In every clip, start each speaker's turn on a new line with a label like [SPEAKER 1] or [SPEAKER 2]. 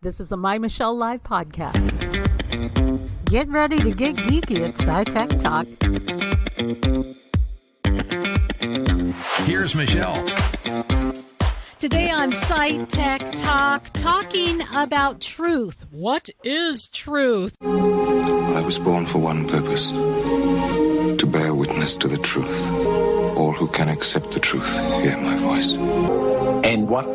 [SPEAKER 1] This is the MyMichelleLive podcast. Get ready to get geeky at SCI TECH TALK.
[SPEAKER 2] Here's Michelle.
[SPEAKER 1] Today on SCI TECH TALK, talking about truth. What is truth?
[SPEAKER 3] I was born for one purpose, to bear witness to the truth. All who can accept the truth hear my voice.
[SPEAKER 4] And what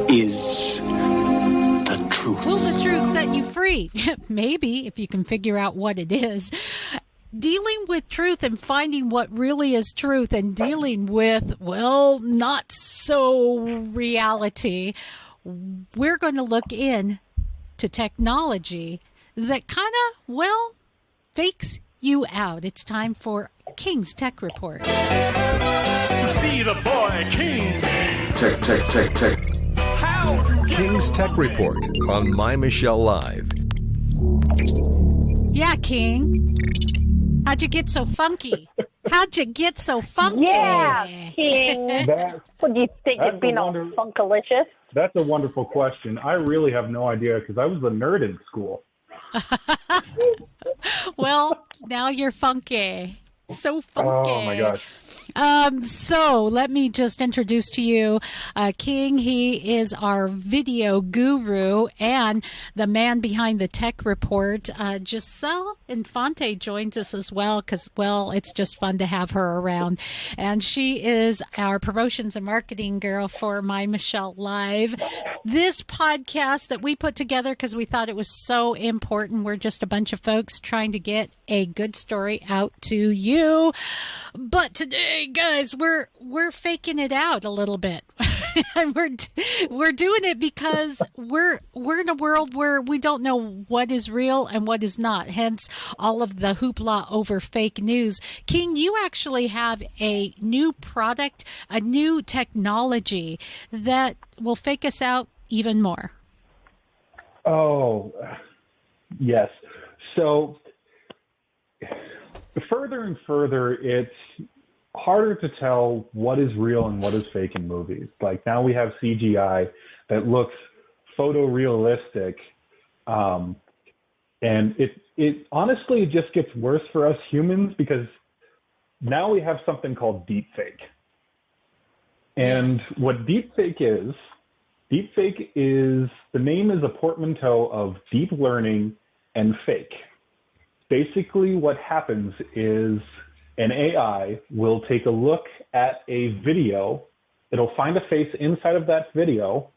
[SPEAKER 4] is the truth?
[SPEAKER 1] Will the truth set you free? Maybe, if you can figure out what it is. Dealing with truth and finding what really is truth and dealing with, well, not so reality. We're going to look in to technology that kind of, well, fakes you out. It's time for King's Tech Report.
[SPEAKER 5] Be the boy king.
[SPEAKER 3] Tech.
[SPEAKER 2] King's Tech Report on MyMichelleLive.
[SPEAKER 1] Yeah, King. How'd you get so funky?
[SPEAKER 6] Yeah, King. What do you think? It'd be all funkalicious?
[SPEAKER 7] That's a wonderful question. I really have no idea because I was a nerd in school.
[SPEAKER 1] Well, now you're funky. So funky.
[SPEAKER 7] Oh, my gosh.
[SPEAKER 1] So let me just introduce to you King. He is our video guru and the man behind the tech report. Giselle Infante joins us as well because, well, it's just fun to have her around. And she is our promotions and marketing girl for MyMichelleLive. This podcast that we put together because we thought it was so important. We're just a bunch of folks trying to get a good story out to you. But today, guys, we're faking it out a little bit. And we're doing it because we're in a world where we don't know what is real and what is not. Hence all of the hoopla over fake news. King, you actually have a new product, a new technology that will fake us out even more.
[SPEAKER 7] Oh, yes. So further and further, it's harder to tell what is real and what is fake in movies. Like now we have CGI that looks photorealistic, and it honestly just gets worse for us humans because now we have something called deepfake. And
[SPEAKER 1] Yes.
[SPEAKER 7] what deepfake is the name is a portmanteau of deep learning and fake. Basically what happens is an AI will take a look at a video, it'll find a face inside of that video,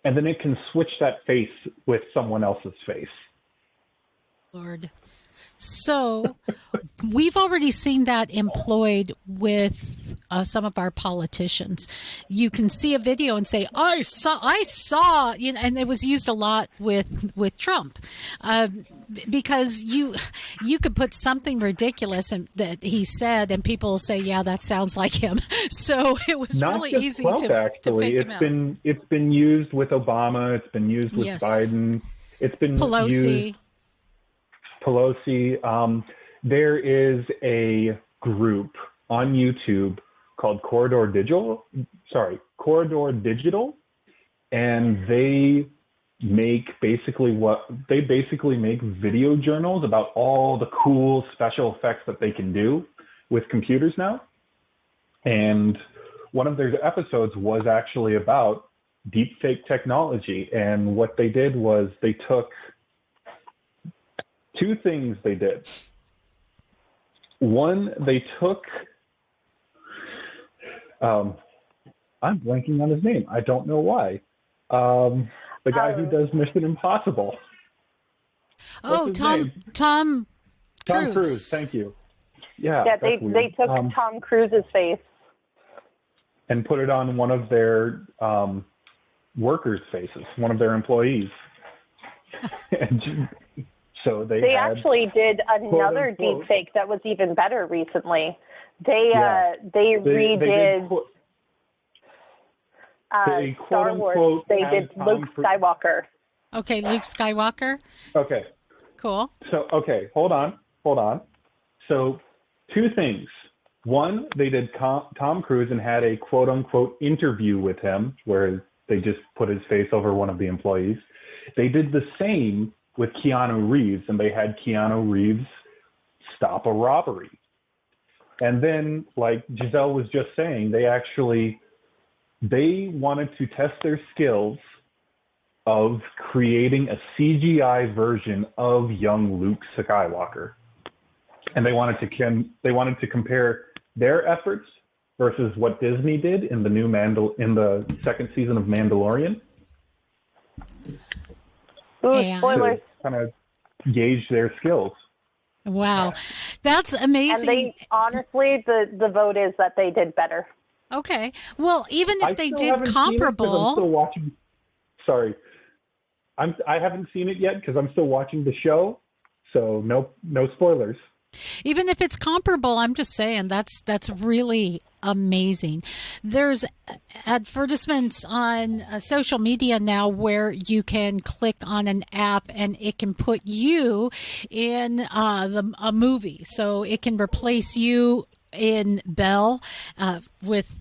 [SPEAKER 7] and then it can switch that face with someone else's face.
[SPEAKER 1] Lord. So we've already seen that employed with some of our politicians. You can see a video and say, I saw, you know, and it was used a lot with Trump. Because you could put something ridiculous that he said, and people will say, "Yeah, that sounds like him." So it was
[SPEAKER 7] Not
[SPEAKER 1] really
[SPEAKER 7] just
[SPEAKER 1] easy
[SPEAKER 7] Trump,
[SPEAKER 1] to
[SPEAKER 7] actually.
[SPEAKER 1] fake him out.
[SPEAKER 7] It's been used with Obama. It's been used with
[SPEAKER 1] Yes.
[SPEAKER 7] Biden. It's been
[SPEAKER 1] Pelosi.
[SPEAKER 7] Pelosi. There is a group on YouTube called Corridor Digital, and they basically make video journals about all the cool special effects that they can do with computers now. And one of their episodes was actually about deepfake technology. And what they did was they took two things they did. One, they took, I'm blanking on his name. I don't know why. The guy who does Mission Impossible.
[SPEAKER 1] Oh, Tom Cruise.
[SPEAKER 7] Tom Cruise, thank you. Yeah,
[SPEAKER 6] They took Tom Cruise's face.
[SPEAKER 7] And put it on one of their workers' faces, one of their employees. And so they
[SPEAKER 6] actually did another
[SPEAKER 7] unquote,
[SPEAKER 6] deep fake that was even better recently. They redid Star Wars. They did Luke Skywalker.
[SPEAKER 1] Okay, Luke Skywalker.
[SPEAKER 7] Okay.
[SPEAKER 1] Cool.
[SPEAKER 7] So, okay, hold on. So, two things. One, they did Tom Cruise and had a quote-unquote interview with him where they just put his face over one of the employees. They did the same with Keanu Reeves, and they had Keanu Reeves stop a robbery. And then, like Giselle was just saying, they wanted to test their skills of creating a CGI version of young Luke Skywalker. And they wanted to compare their efforts versus what Disney did in the second season of Mandalorian.
[SPEAKER 6] Ooh, spoilers.
[SPEAKER 7] To kind of gauge their skills.
[SPEAKER 1] Wow. That's amazing.
[SPEAKER 6] And they honestly, the vote is that they did better.
[SPEAKER 1] Okay. Well, even if they did
[SPEAKER 7] I'm
[SPEAKER 1] comparable.
[SPEAKER 7] still watching. Sorry. I haven't seen it yet because I'm still watching the show. So no spoilers.
[SPEAKER 1] Even if it's comparable, I'm just saying that's really amazing. There's advertisements on social media now where you can click on an app and it can put you in a movie. So it can replace you in Belle with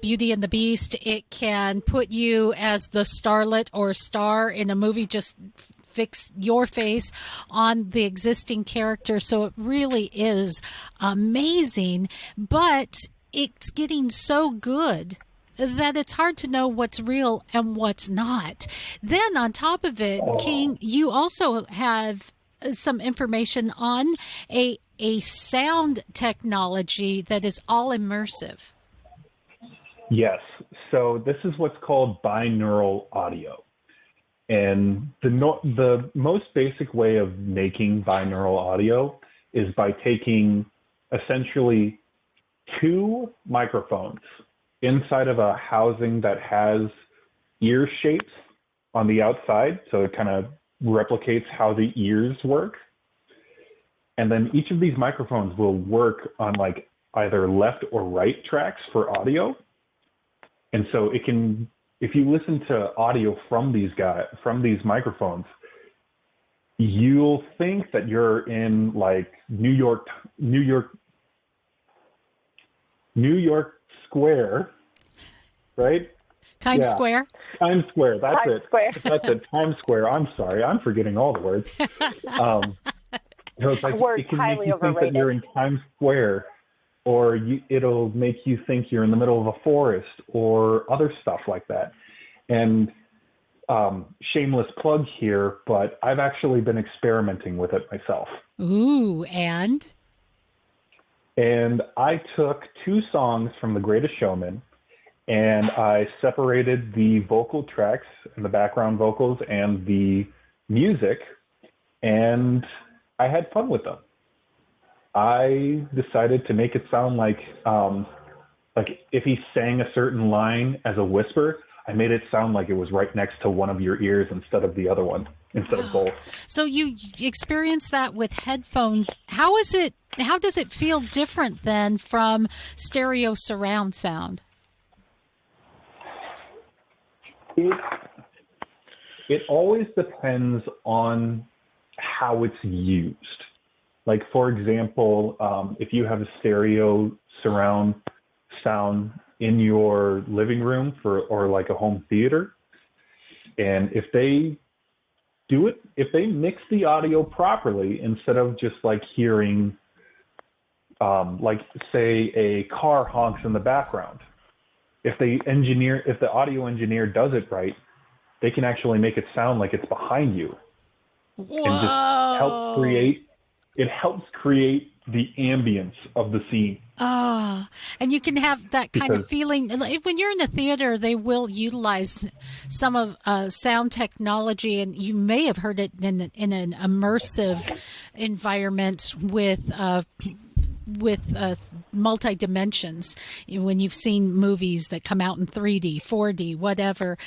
[SPEAKER 1] Beauty and the Beast. It can put you as the starlet or star in a movie, just fix your face on the existing character. So it really is amazing, but it's getting so good that it's hard to know what's real and what's not. Then on top of it, King, you also have some information on a sound technology that is all immersive.
[SPEAKER 7] Yes. So this is what's called binaural audio. And the most basic way of making binaural audio is by taking essentially two microphones inside of a housing that has ear shapes on the outside. So it kind of replicates how the ears work. And then each of these microphones will work on like either left or right tracks for audio. And so it can, if you listen to audio from these microphones, you'll think that you're in like New York Square, right?
[SPEAKER 1] Times Square.
[SPEAKER 7] Times Square. That's
[SPEAKER 6] Times
[SPEAKER 7] it.
[SPEAKER 6] Square.
[SPEAKER 7] That's it. Times Square. I'm sorry. I'm forgetting all the words. So it's like,
[SPEAKER 6] Words
[SPEAKER 7] it can make
[SPEAKER 6] highly
[SPEAKER 7] you think that
[SPEAKER 6] overrated.
[SPEAKER 7] you're in Times Square, or it'll make you think you're in the middle of a forest or other stuff like that. And shameless plug here, but I've actually been experimenting with it myself.
[SPEAKER 1] Ooh, and
[SPEAKER 7] I took two songs from The Greatest Showman, and I separated the vocal tracks and the background vocals and the music, and I had fun with them. I decided to make it sound like if he sang a certain line as a whisper, I made it sound like it was right next to one of your ears instead of the other one, instead of both.
[SPEAKER 1] So you experience that with headphones. How does it feel different than from stereo surround sound?
[SPEAKER 7] It always depends on how it's used. Like, for example, if you have a stereo surround sound in your living room or like a home theater, and if they mix the audio properly, instead of just like hearing, like say a car honks in the background, if the audio engineer does it right, they can actually make it sound like it's behind you.
[SPEAKER 1] Whoa.
[SPEAKER 7] And just helps create the ambience of the scene.
[SPEAKER 1] And you can have that kind of feeling. When you're in a theater, they will utilize some of sound technology, and you may have heard it in an immersive environment with multi-dimensions. When you've seen movies that come out in 3D, 4D, whatever,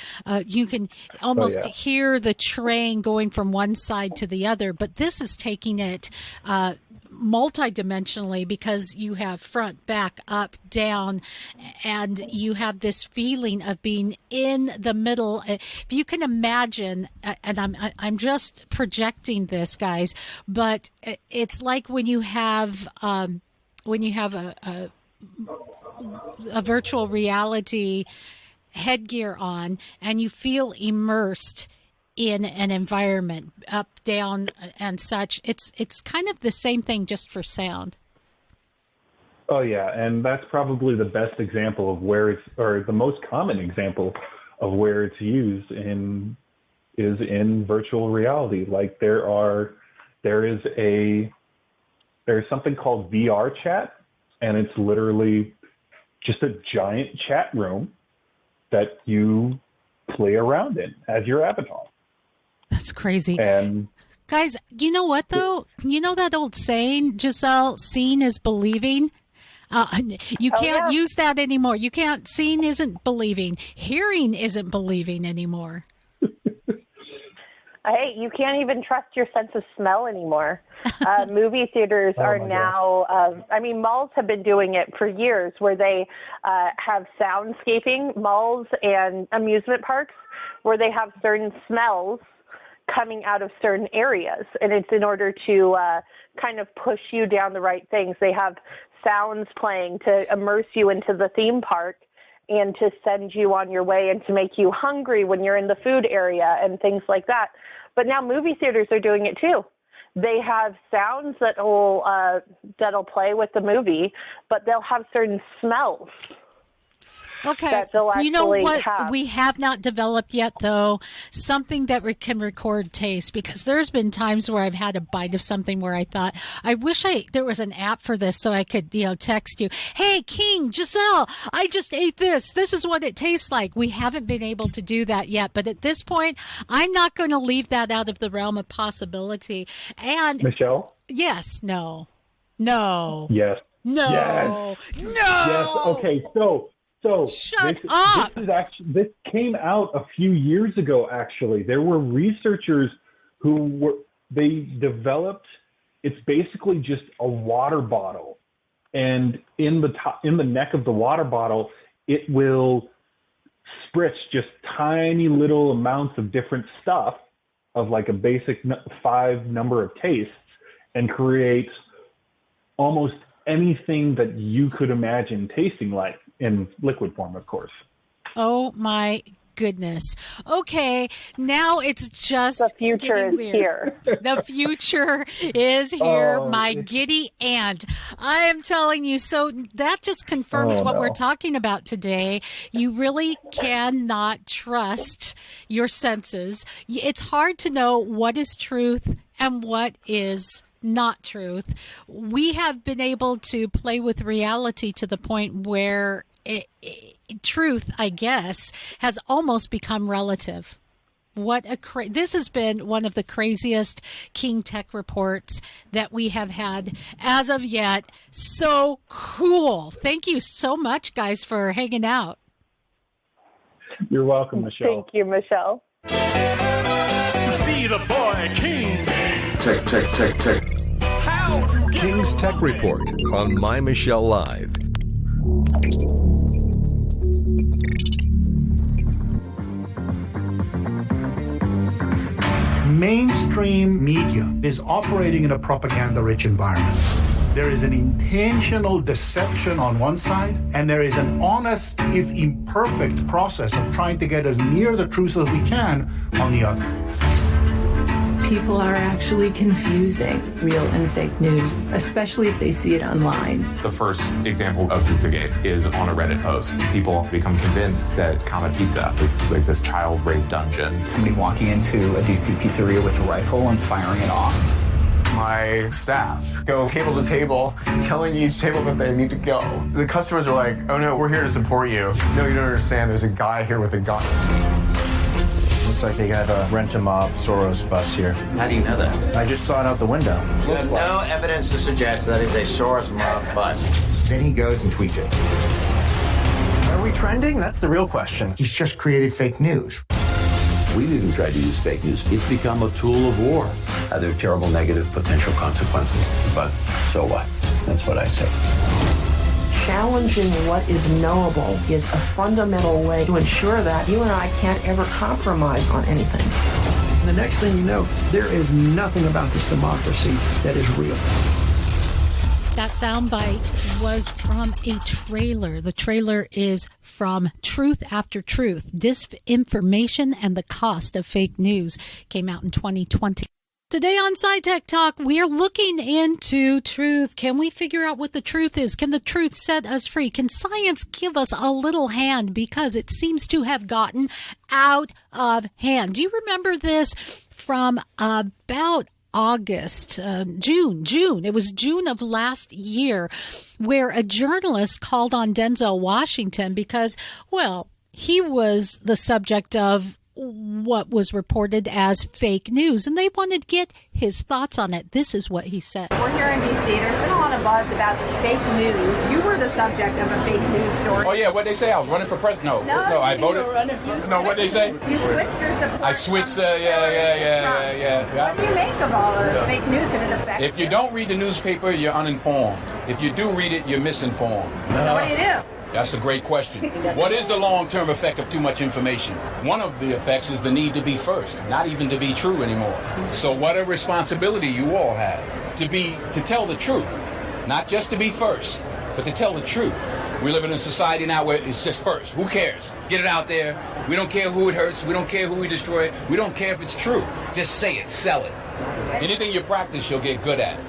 [SPEAKER 1] you can almost hear the train going from one side to the other. But this is taking it multi-dimensionally, because you have front, back, up, down, and you have this feeling of being in the middle. If you can imagine, and I'm just projecting this, guys, but it's like when you have a virtual reality headgear on and you feel immersed in an environment, up, down, and such. It's kind of the same thing, just for sound.
[SPEAKER 7] Oh yeah, and that's probably the best example of where it's, or the most common example of where it's used is in virtual reality. Like there's something called VR chat, and it's literally just a giant chat room that you play around in as your avatar.
[SPEAKER 1] That's crazy.
[SPEAKER 7] And
[SPEAKER 1] guys, you know what though? You know that old saying, Giselle, seeing is believing? You can't use that anymore. You can't, seeing isn't believing. Hearing isn't believing anymore.
[SPEAKER 6] Hey, you can't even trust your sense of smell anymore. Movie theaters are now, malls have been doing it for years, where they have soundscaping, malls and amusement parks, where they have certain smells coming out of certain areas. And it's in order to kind of push you down the right things. They have sounds playing to immerse you into the theme park and to send you on your way and to make you hungry when you're in the food area and things like that. But now movie theaters are doing it too. They have sounds that'll play with the movie, but they'll have certain smells.
[SPEAKER 1] Okay, you know what we have not developed yet, though? Something that can record taste, because there's been times where I've had a bite of something where I thought, I wish there was an app for this so I could, text you, hey, King, Giselle, I just ate this. This is what it tastes like. We haven't been able to do that yet, but at this point, I'm not going to leave that out of the realm of possibility. And
[SPEAKER 7] Michelle?
[SPEAKER 1] Yes, no.
[SPEAKER 7] Yes.
[SPEAKER 1] No.
[SPEAKER 7] Yes.
[SPEAKER 1] No.
[SPEAKER 7] Yes. Okay. So
[SPEAKER 1] Shut up.
[SPEAKER 7] This came out a few years ago. Actually, there were researchers they developed. It's basically just a water bottle, and in the neck of the water bottle, it will spritz just tiny little amounts of different stuff of like a basic 5 number of tastes, and create almost anything that you could imagine tasting like, in liquid form, of course.
[SPEAKER 1] Oh my goodness. Okay, now it's just
[SPEAKER 6] the future is
[SPEAKER 1] weird.
[SPEAKER 6] Here.
[SPEAKER 1] The future is here, my giddy aunt. I am telling you, so that just confirms what we're talking about today. You really cannot trust your senses. It's hard to know what is truth and what is not truth. We have been able to play with reality to the point where truth, I guess, has almost become relative. This has been one of the craziest King Tech reports that we have had as of yet. So cool. Thank you so much, guys, for hanging out.
[SPEAKER 7] You're welcome, Michelle.
[SPEAKER 6] Thank you, Michelle.
[SPEAKER 5] See the boy King.
[SPEAKER 2] Tech. King's Tech Report on MyMichelleLive.
[SPEAKER 8] Mainstream media is operating in a propaganda-rich environment. There is an intentional deception on one side, and there is an honest, if imperfect, process of trying to get as near the truth as we can on the other.
[SPEAKER 9] People are actually confusing real and fake news, especially if they see it online.
[SPEAKER 10] The first example of Pizzagate is on a Reddit post. People become convinced that Comet Pizza is like this child rape dungeon.
[SPEAKER 11] Somebody walking into a DC pizzeria with a rifle and firing it off.
[SPEAKER 10] My staff go table to table, telling each table that they need to go. The customers are like, oh no, we're here to support you. No, you don't understand. There's a guy here with a gun.
[SPEAKER 12] Looks like they got a rent-a-mob Soros bus here.
[SPEAKER 11] How do you know that?
[SPEAKER 12] I just saw it out the window.
[SPEAKER 11] There's no evidence to suggest that is a Soros mob bus. Then he goes and tweets it.
[SPEAKER 12] Are we trending? That's the real question.
[SPEAKER 11] He's just created fake news.
[SPEAKER 13] We didn't try to use fake news. It's become a tool of war. There are terrible negative potential consequences, but so what? That's what I say.
[SPEAKER 14] Challenging what is knowable is a fundamental way to ensure that you and I can't ever compromise on anything.
[SPEAKER 15] The next thing you know, there is nothing about this democracy that is real.
[SPEAKER 1] That soundbite was from a trailer. The trailer is from Truth After Truth, Disinformation and the Cost of Fake News. Came out in 2020. Today on SCI TECH TALK, we are looking into truth. Can we figure out what the truth is? Can the truth set us free? Can science give us a little hand? Because it seems to have gotten out of hand. Do you remember this from about June? It was June of last year, where a journalist called on Denzel Washington because, well, he was the subject of what was reported as fake news, and they wanted to get his thoughts on it. This is what he said.
[SPEAKER 15] We're here in D.C. There's been a lot of buzz about this fake news. You were the subject of a fake news story.
[SPEAKER 16] Oh, yeah, what'd they say? I was running for president? No, I voted. No, what'd they say?
[SPEAKER 15] You switched your support.
[SPEAKER 16] I switched, yeah.
[SPEAKER 15] What do you make of all the fake news and it affects
[SPEAKER 16] If you don't read the newspaper, you're uninformed. If you do read it, you're misinformed.
[SPEAKER 15] So what do you do?
[SPEAKER 16] That's a great question. What is the long-term effect of too much information? One of the effects is the need to be first, not even to be true anymore. So what a responsibility you all have to tell the truth, not just to be first, but to tell the truth. We live in a society now where it's just first. Who cares? Get it out there. We don't care who it hurts. We don't care who we destroy. We don't care if it's true. Just say it, sell it. Anything you practice, you'll get good at.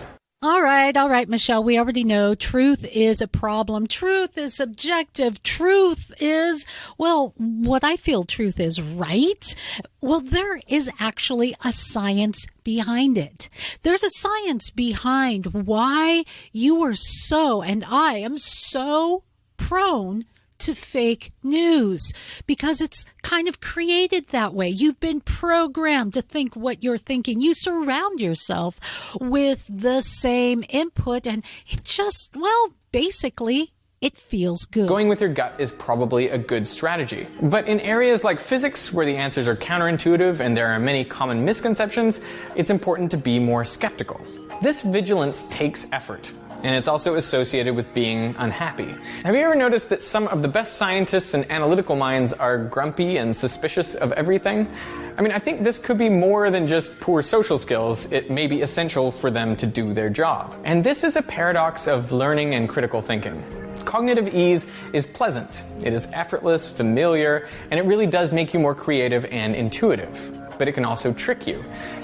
[SPEAKER 1] All right, Michelle, we already know truth is a problem. Truth is subjective. Truth is, well, what I feel truth is, right? Well, there is actually a science behind it. There's a science behind why you are so, and I am so prone to fake news, because it's kind of created that way. You've been programmed to think what you're thinking. You surround yourself with the same input, and it just, well, basically, it feels good.
[SPEAKER 17] Going with your gut is probably a good strategy. But in areas like physics, where the answers are counterintuitive and there are many common misconceptions, it's important to be more skeptical. This vigilance takes effort, and it's also associated with being unhappy. Have you ever noticed that some of the best scientists and analytical minds are grumpy and suspicious of everything? I mean, I think this could be more than just poor social skills. It may be essential for them to do their job. And this is a paradox of learning and critical thinking. Cognitive ease is pleasant. It is effortless, familiar, and it really does make you more creative and intuitive. But it can also trick you.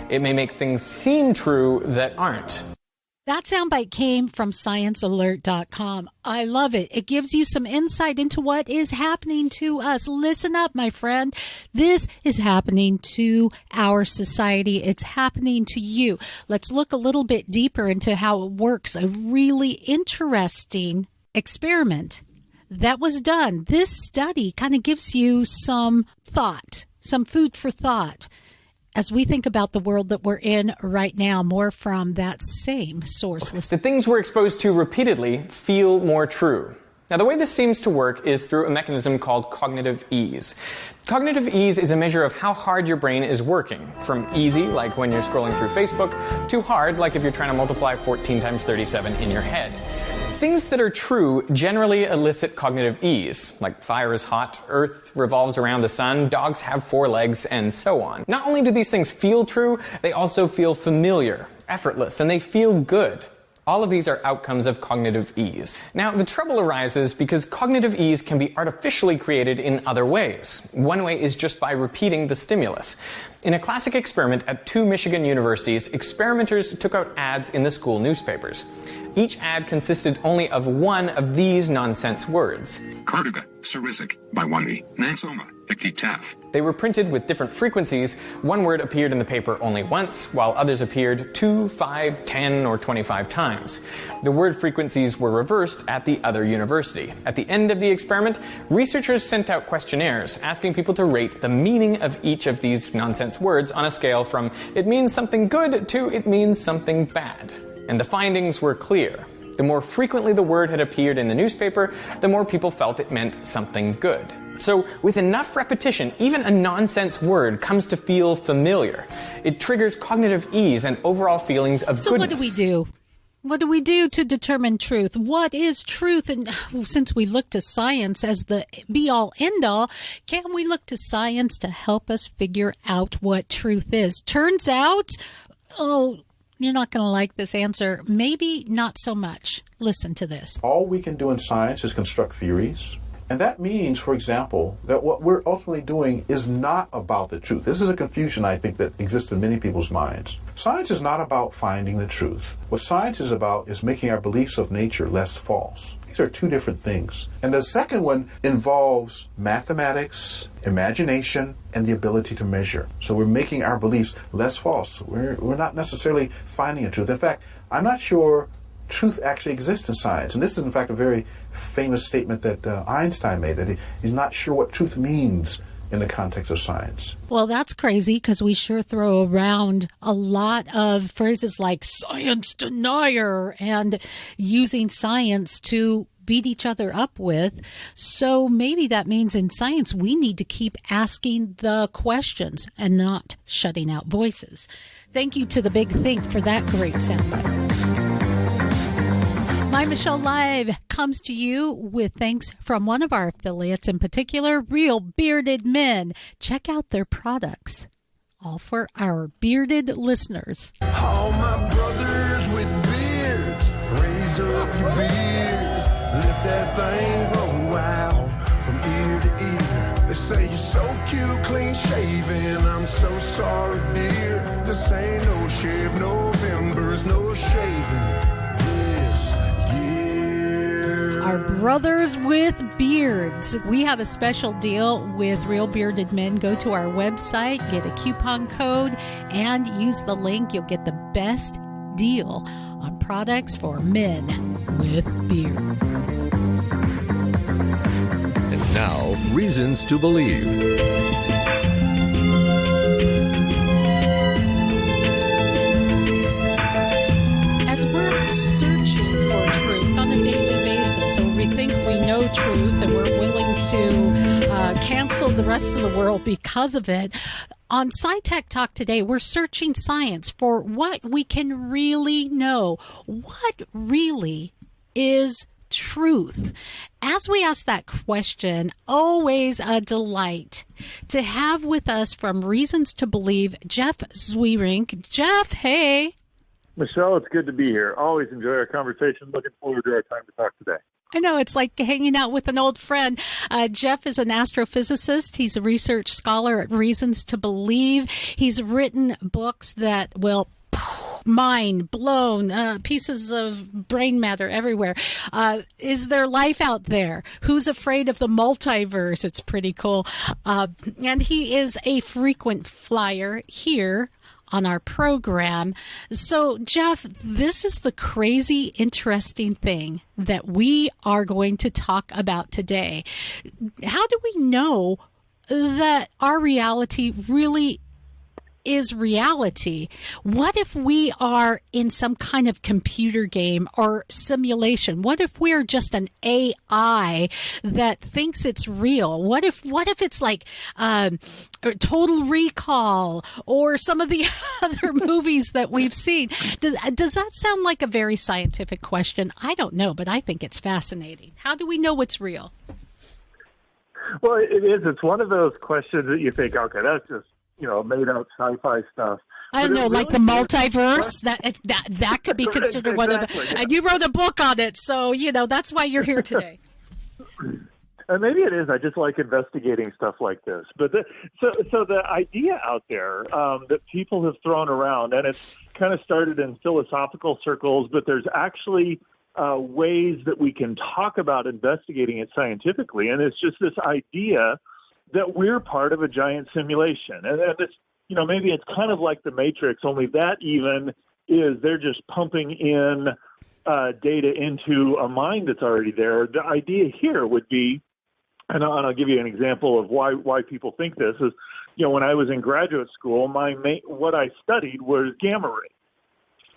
[SPEAKER 17] It may make things seem true that aren't.
[SPEAKER 1] That soundbite came from ScienceAlert.com. I love it. It gives you some insight into what is happening to us. Listen up, my friend. This is happening to our society. It's happening to you. Let's look a little bit deeper into how it works. A really interesting experiment that was done. This study kind of gives you some thought, some food for thought, as we think about the world that we're in right now, more from that same source.
[SPEAKER 17] The things we're exposed to repeatedly feel more true. Now, the way this seems to work is through a mechanism called cognitive ease. Cognitive ease is a measure of how hard your brain is working, from easy, like when you're scrolling through Facebook, to hard, like if you're trying to multiply 14 times 37 in your head. Things that are true generally elicit cognitive ease, like fire is hot, Earth revolves around the sun, dogs have 4 legs, and so on. Not only do these things feel true, they also feel familiar, effortless, and they feel good. All of these are outcomes of cognitive ease. Now, the trouble arises because cognitive ease can be artificially created in other ways. One way is just by repeating the stimulus. In a classic experiment at 2 Michigan universities, experimenters took out ads in the school newspapers. Each ad consisted only of one of these nonsense words.
[SPEAKER 18] Cardiga, Sarisic, Baiwani, Nansoma, Ekitaf.
[SPEAKER 17] They were printed with different frequencies. One word appeared in the paper only once, while others appeared 2, 5, 10, or 25 times. The word frequencies were reversed at the other university. At the end of the experiment, researchers sent out questionnaires asking people to rate the meaning of each of these nonsense words on a scale from it means something good to it means something bad. And the findings were clear. The more frequently the word had appeared in the newspaper, the more people felt it meant something good. So with enough repetition, even a nonsense word comes to feel familiar. It triggers cognitive ease and overall feelings of goodness.
[SPEAKER 1] So what do we do? What do we do to determine truth? What is truth? And since we look to science as the be-all, end-all, can we look to science to help us figure out what truth is? Turns out, you're not going to like this answer. Maybe not so much. Listen to this.
[SPEAKER 8] All we can do in science is construct theories. And that means, for example, that what we're ultimately doing is not about the truth. This is a confusion, I think, that exists in many people's minds. Science is not about finding the truth. What science is about is making our beliefs of nature less false. These are two different things. And the second one involves mathematics, imagination, and the ability to measure. So we're making our beliefs less false. We're not necessarily finding a truth. In fact, I'm not sure truth actually exists in science. And this is, in fact, a very famous statement that Einstein made, that he's not sure what truth means in the context of science.
[SPEAKER 1] Well, that's crazy because we sure throw around a lot of phrases like science denier and using science to beat each other up with. So maybe that means in science we need to keep asking the questions and not shutting out voices. Thank you to the Big Think for that great soundbite. My Michelle Live comes to you with thanks from one of our affiliates, in particular, Real Bearded Men. Check out their products, all for our bearded listeners.
[SPEAKER 5] All my brothers with beards, raise up your beards, let that thing grow out from ear to ear. They say you're so cute, clean shaven. I'm so sorry, dear. This ain't no shave November's no shaving.
[SPEAKER 1] Our brothers with beards. We have a special deal with Real Bearded Men. Go to our website, get a coupon code, and use the link. You'll get the best deal on products for men with beards.
[SPEAKER 2] And now, Reasons to Believe.
[SPEAKER 1] As we're searching for truth on a daily basis, or we think we know truth and we're willing to cancel the rest of the world because of it, on SCI TECH TALK today, we're searching science for what we can really know. What really is truth? As we ask that question, always a delight to have with us from Reasons to Believe, Jeff Zwierink. Jeff, hey.
[SPEAKER 19] Michelle, it's good to be here. Always enjoy our conversation. Looking forward to our time to talk today.
[SPEAKER 1] I know, it's like hanging out with an old friend. Jeff is an astrophysicist. He's a research scholar at Reasons to Believe. He's written books that will mind blown, pieces of brain matter everywhere. Is there life out there? Who's afraid of the multiverse? It's pretty cool. And he is a frequent flyer here on our program. So, Jeff, this is the crazy, interesting thing that we are going to talk about today. How do we know that our reality really is reality? What if we are in some kind of computer game or simulation? What if we're just an AI that thinks it's real? What if it's like Total Recall or some of the other movies that we've seen? Does that sound like a very scientific question? I don't know, but I think it's fascinating. How do we know what's real?
[SPEAKER 19] Well, it is. It's one of those questions that you think, okay, that's just made up sci-fi stuff.
[SPEAKER 1] I don't know, like the multiverse. That could be considered one of the. And you wrote a book on it, so that's why you're here today.
[SPEAKER 19] And maybe it is. I just like investigating stuff like this. But so the idea out there that people have thrown around, and it's kind of started in philosophical circles, but there's actually ways that we can talk about investigating it scientifically, and it's just this idea that we're part of a giant simulation. And it's, maybe it's kind of like the Matrix, only that even is they're just pumping in data into a mind that's already there. The idea here would be, and I'll give you an example of why people think this, is, when I was in graduate school, what I studied was gamma rays.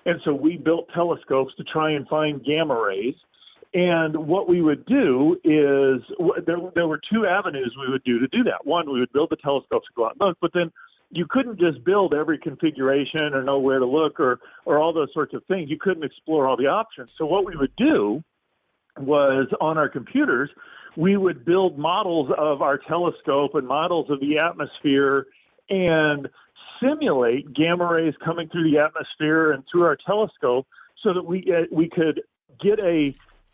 [SPEAKER 19] And so we built telescopes to try and find gamma rays. And what we would do is there were two avenues we would do to do that. One, we would build the telescopes to go out and look, but then you couldn't just build every configuration or know where to look or all those sorts of things. You couldn't explore all the options. So what we would do was on our computers, we would build models of our telescope and models of the atmosphere and simulate gamma rays coming through the atmosphere and through our telescope so that we could get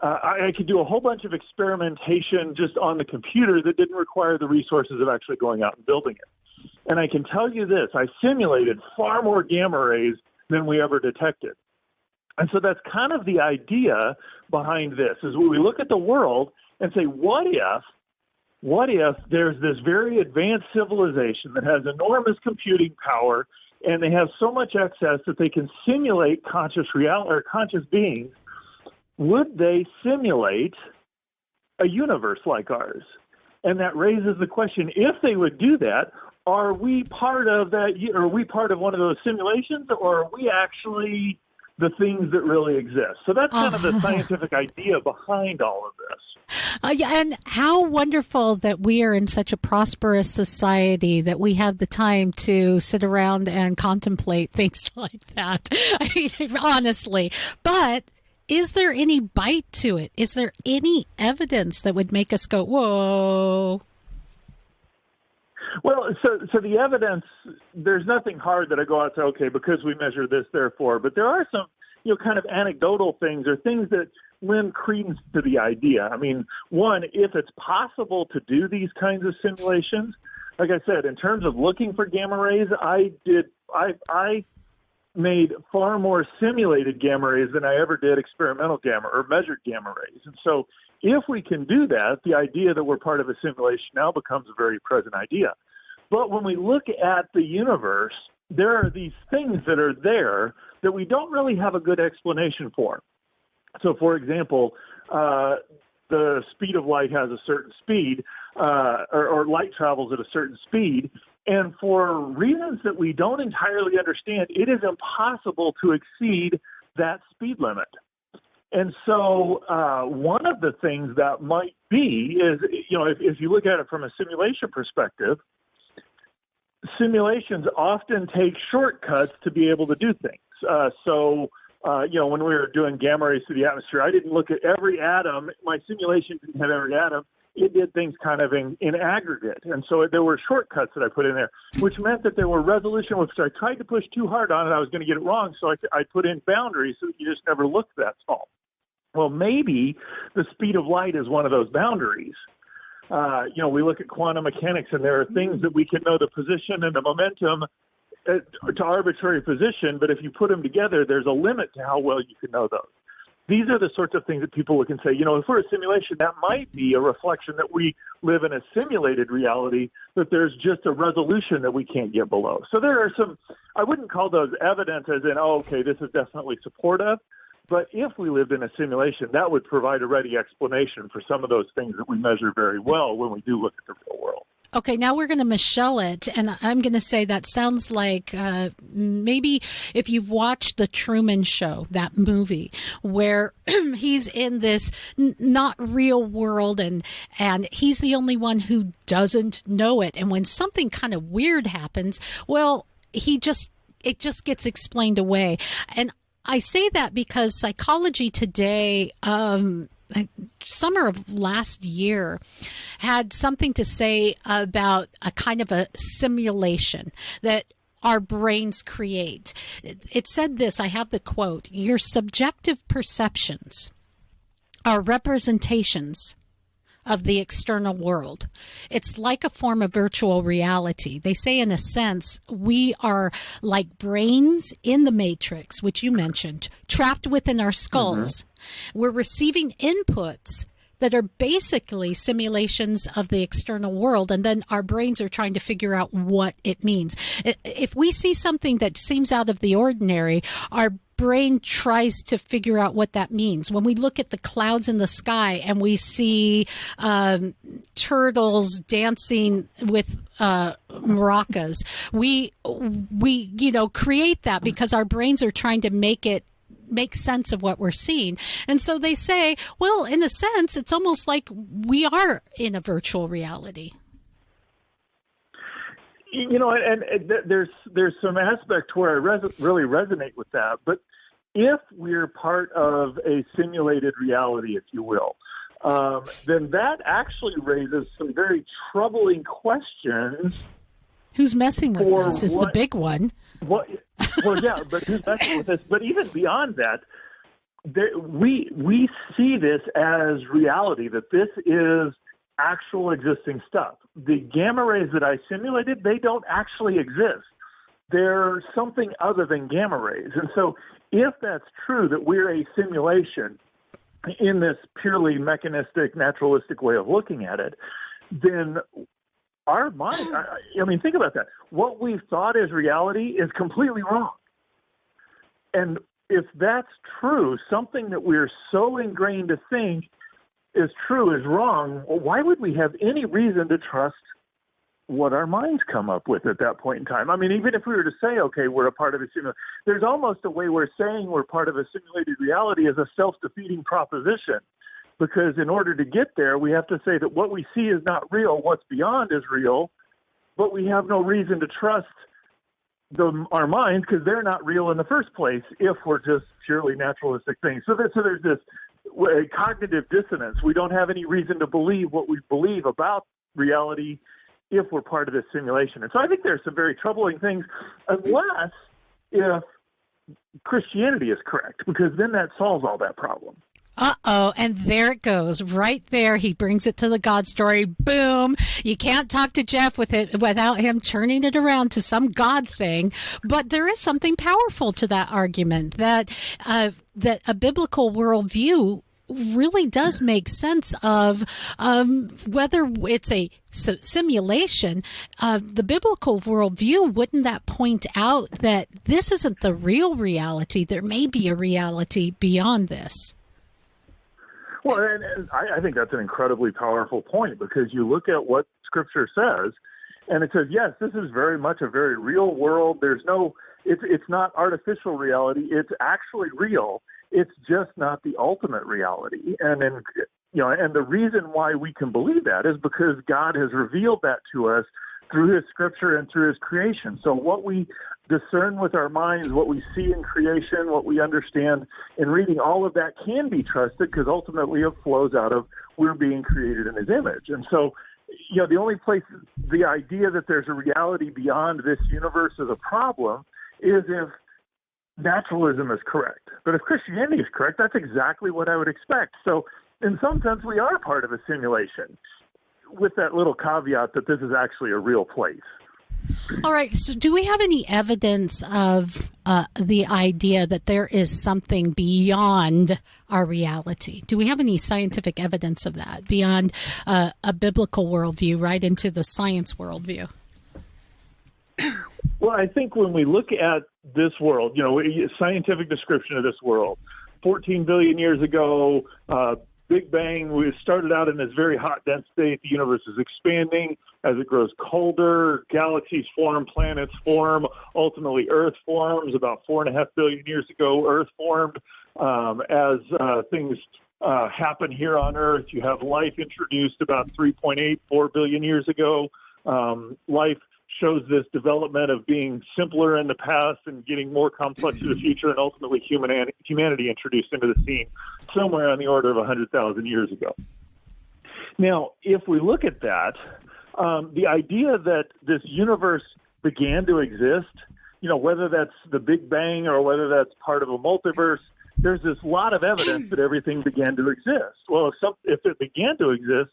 [SPEAKER 19] I could do a whole bunch of experimentation just on the computer that didn't require the resources of actually going out and building it. And I can tell you this, I simulated far more gamma rays than we ever detected. And so that's kind of the idea behind this, is we look at the world and say, what if there's this very advanced civilization that has enormous computing power, and they have so much excess that they can simulate conscious reality or conscious beings? Would they simulate a universe like ours? And that raises the question, if they would do that, are we part of that? Are we part of one of those simulations, or are we actually the things that really exist? So that's kind of the scientific idea behind all of this.
[SPEAKER 1] Yeah, and how wonderful that we are in such a prosperous society that we have the time to sit around and contemplate things like that. I mean, honestly. But is there any bite to it? Is there any evidence that would make us go, whoa?
[SPEAKER 19] Well, so the evidence, there's nothing hard that I go out and say, okay, because we measure this, therefore. But there are some, kind of anecdotal things or things that lend credence to the idea. I mean, one, if it's possible to do these kinds of simulations, like I said, in terms of looking for gamma rays, I made far more simulated gamma rays than I ever did experimental gamma or measured gamma rays. And so if we can do that, the idea that we're part of a simulation now becomes a very present idea. But when we look at the universe, there are these things that are there that we don't really have a good explanation for. So, for example, the speed of light has a certain speed, or light travels at a certain speed. And for reasons that we don't entirely understand, it is impossible to exceed that speed limit. And so one of the things that might be is, if you look at it from a simulation perspective, simulations often take shortcuts to be able to do things. When we were doing gamma rays through the atmosphere, I didn't look at every atom. My simulation didn't have every atom. It did things kind of in aggregate. And so there were shortcuts that I put in there, which meant that there were resolution, which I tried to push too hard on it. I was going to get it wrong. So I put in boundaries so that you just never looked that small. Well, maybe the speed of light is one of those boundaries. We look at quantum mechanics, and there are things that we can know the position and the momentum to arbitrary position, but if you put them together, there's a limit to how well you can know those. These are the sorts of things that people look and say, if we're a simulation, that might be a reflection that we live in a simulated reality, that there's just a resolution that we can't get below. So there are some, I wouldn't call those evidence as in, this is definitely supportive. But if we lived in a simulation, that would provide a ready explanation for some of those things that we measure very well when we do look at the real world.
[SPEAKER 1] Okay, now we're going to Michelle it, and I'm going to say that sounds like maybe if you've watched The Truman Show, that movie, where he's in this not real world, and he's the only one who doesn't know it. And when something kind of weird happens, well, it just gets explained away. And I say that because Psychology Today, summer of last year, had something to say about a kind of a simulation that our brains create. It said this, I have the quote, "Your subjective perceptions are representations of the external world. It's like a form of virtual reality." They say, in a sense, we are like brains in the matrix, which you mentioned, trapped within our skulls. Mm-hmm. We're receiving inputs that are basically simulations of the external world, and then our brains are trying to figure out what it means. If we see something that seems out of the ordinary, our brain tries to figure out what that means. When we look at the clouds in the sky and we see turtles dancing with maracas, we create that because our brains are trying to make sense of what we're seeing. And so they say, well, in a sense, it's almost like we are in a virtual reality. There's some aspect where I really resonate with that. But if we're part of a simulated reality, if you will, then that actually raises some very troubling questions Who's messing with this is the big one.
[SPEAKER 19] Well, yeah, but who's messing with this? But even beyond that, we see this as reality, that this is actual existing stuff. The gamma rays that I simulated, they don't actually exist. They're something other than gamma rays. And so if that's true, that we're a simulation in this purely mechanistic, naturalistic way of looking at it, then our mind, I mean, think about that. What we thought is reality is completely wrong. And if that's true, something that we're so ingrained to think is true is wrong, well, why would we have any reason to trust what our minds come up with at that point in time? I mean, even if we were to say, okay, we're a part of a simulation, there's almost a way we're saying we're part of a simulated reality as a self-defeating proposition. Because in order to get there, we have to say that what we see is not real, what's beyond is real, but we have no reason to trust our minds because they're not real in the first place if we're just purely naturalistic things. So there's this cognitive dissonance. We don't have any reason to believe what we believe about reality if we're part of this simulation. And so I think there's some very troubling things, unless if Christianity is correct, because then that solves all that problem.
[SPEAKER 1] Uh-oh, and there it goes. Right there, he brings it to the God story. Boom. You can't talk to Jeff with it without him turning it around to some God thing. But there is something powerful to that argument, that that a biblical worldview really does make sense of whether it's a simulation. The biblical worldview, wouldn't that point out that this isn't the real reality? There may be a reality beyond this.
[SPEAKER 19] Well, and I think that's an incredibly powerful point, because you look at what Scripture says, and it says, yes, this is very much a very real world. There's no, it's not artificial reality. It's actually real. It's just not the ultimate reality. And then, and the reason why we can believe that is because God has revealed that to us through His Scripture and through His creation. So what we discern with our minds, what we see in creation, what we understand in reading, all of that can be trusted, because ultimately it flows out of we're being created in His image. And so, the only place, the idea that there's a reality beyond this universe is a problem is if naturalism is correct. But if Christianity is correct, that's exactly what I would expect. So in some sense, we are part of a simulation, with that little caveat that this is actually a real place.
[SPEAKER 1] All right. So do we have any evidence of the idea that there is something beyond our reality? Do we have any scientific evidence of that beyond a biblical worldview, right into the science worldview?
[SPEAKER 19] Well, I think when we look at this world, scientific description of this world, 14 billion years ago, Big Bang, we started out in this very hot, dense state. The universe is expanding. As it grows colder, galaxies form, planets form. Ultimately, Earth forms. About 4.5 billion years ago, Earth formed. As things happen here on Earth, you have life introduced about 3.84 billion years ago. Life shows this development of being simpler in the past and getting more complex in the future, and ultimately humanity introduced into the scene somewhere on the order of 100,000 years ago. Now, if we look at that, the idea that this universe began to exist, whether that's the Big Bang or whether that's part of a multiverse, there's this lot of evidence that everything began to exist. Well, if it began to exist,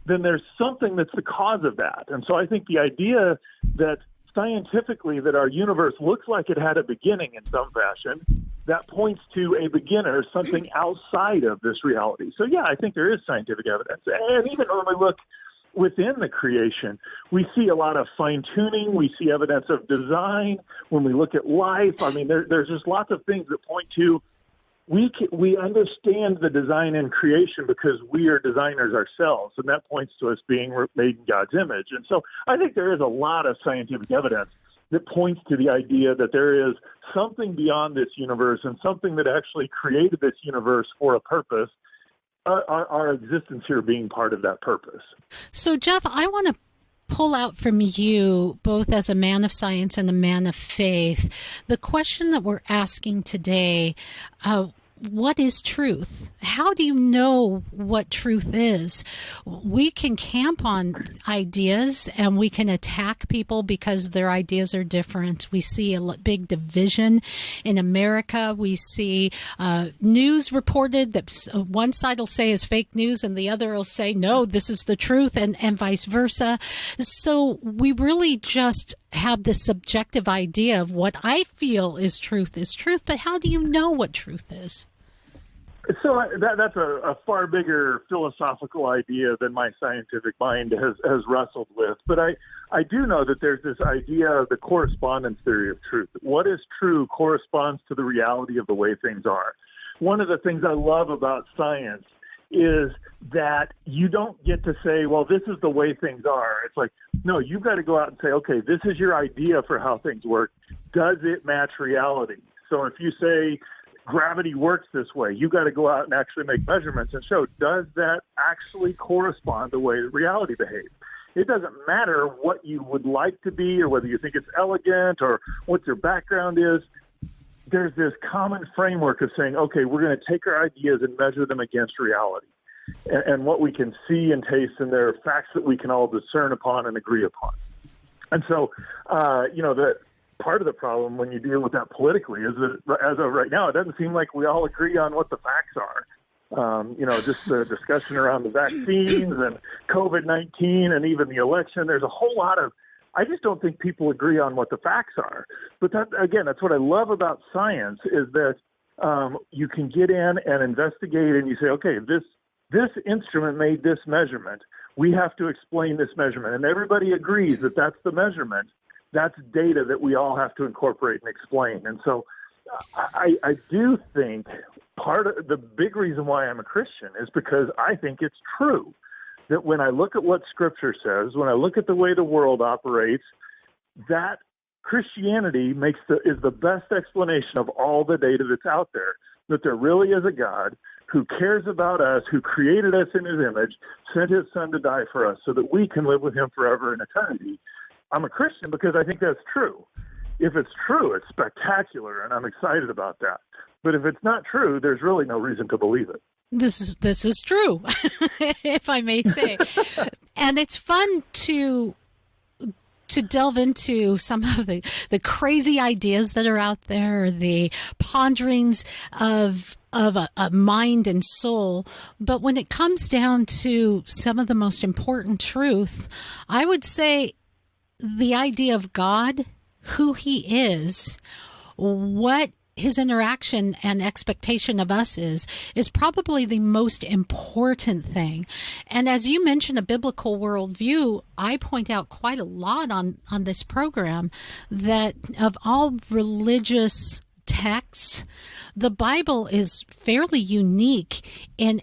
[SPEAKER 19] then there's something that's the cause of that. And so I think the idea that scientifically that our universe looks like it had a beginning in some fashion, that points to a beginner, something outside of this reality. So yeah, I think there is scientific evidence. And even when we look within the creation, we see a lot of fine-tuning. We see evidence of design. When we look at life, I mean, there's just lots of things that point to we understand the design and creation because we are designers ourselves, and that points to us being made in God's image. And so I think there is a lot of scientific evidence that points to the idea that there is something beyond this universe and something that actually created this universe for a purpose, our existence here being part of that purpose.
[SPEAKER 1] So, Jeff, I want to pull out from you, both as a man of science and a man of faith, the question that we're asking today. what is truth? How do you know what truth is? We can camp on ideas and we can attack people because their ideas are different. We see a big division in America. We see news reported that one side will say is fake news and the other will say, no, this is the truth, and vice versa. So we really just have this subjective idea of what I feel is truth, but how do you know what truth is?
[SPEAKER 19] So that's a far bigger philosophical idea than my scientific mind has wrestled with. But I do know that there's this idea of the correspondence theory of truth. What is true corresponds to the reality of the way things are. One of the things I love about science is that you don't get to say, well, this is the way things are. It's like, no, you've got to go out and say, okay, this is your idea for how things work. Does it match reality? So if you say gravity works this way, you got to go out and actually make measurements and show, does that actually correspond to the way that reality behaves? It doesn't matter what you would like to be or whether you think it's elegant or what your background is. There's this common framework of saying, okay, we're going to take our ideas and measure them against reality and what we can see and taste, and there are facts that we can all discern upon and agree upon. And so, that part of the problem when you deal with that politically is that as of right now, it doesn't seem like we all agree on what the facts are. Just the discussion around the vaccines and COVID-19 and even the election, there's a whole lot of, I just don't think people agree on what the facts are. But that's what I love about science is that you can get in and investigate and you say, okay, this instrument made this measurement. We have to explain this measurement. And everybody agrees that that's the measurement. That's data that we all have to incorporate and explain. And so I do think part of the big reason why I'm a Christian is because I think it's true that when I look at what Scripture says, when I look at the way the world operates, that Christianity is the best explanation of all the data that's out there, that there really is a God who cares about us, who created us in his image, sent his son to die for us so that we can live with him forever in eternity. I'm a Christian because I think that's true. If it's true, it's spectacular, and I'm excited about that. But if it's not true, there's really no reason to believe it.
[SPEAKER 1] This is true, if I may say. And it's fun to delve into some of the crazy ideas that are out there, the ponderings of a mind and soul. But when it comes down to some of the most important truth, I would say the idea of God, who he is, what his interaction and expectation of us is probably the most important thing. And as you mentioned, a biblical worldview, I point out quite a lot on this program that of all religious texts, the Bible is fairly unique in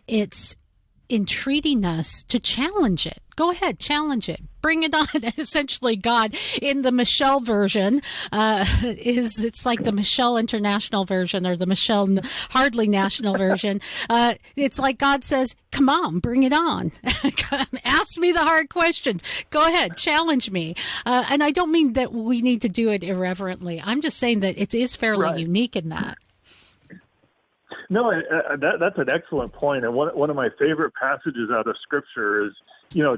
[SPEAKER 1] treating us to challenge it. Go ahead, challenge it. Bring it on. Essentially, God in the Michelle version it's like the Michelle International version or the Michelle Hardly National version. It's like God says, come on, bring it on. Ask me the hard questions. Go ahead, challenge me. And I don't mean that we need to do it irreverently. I'm just saying that it is fairly unique in that.
[SPEAKER 19] No, that's an excellent point. And one of my favorite passages out of Scripture is,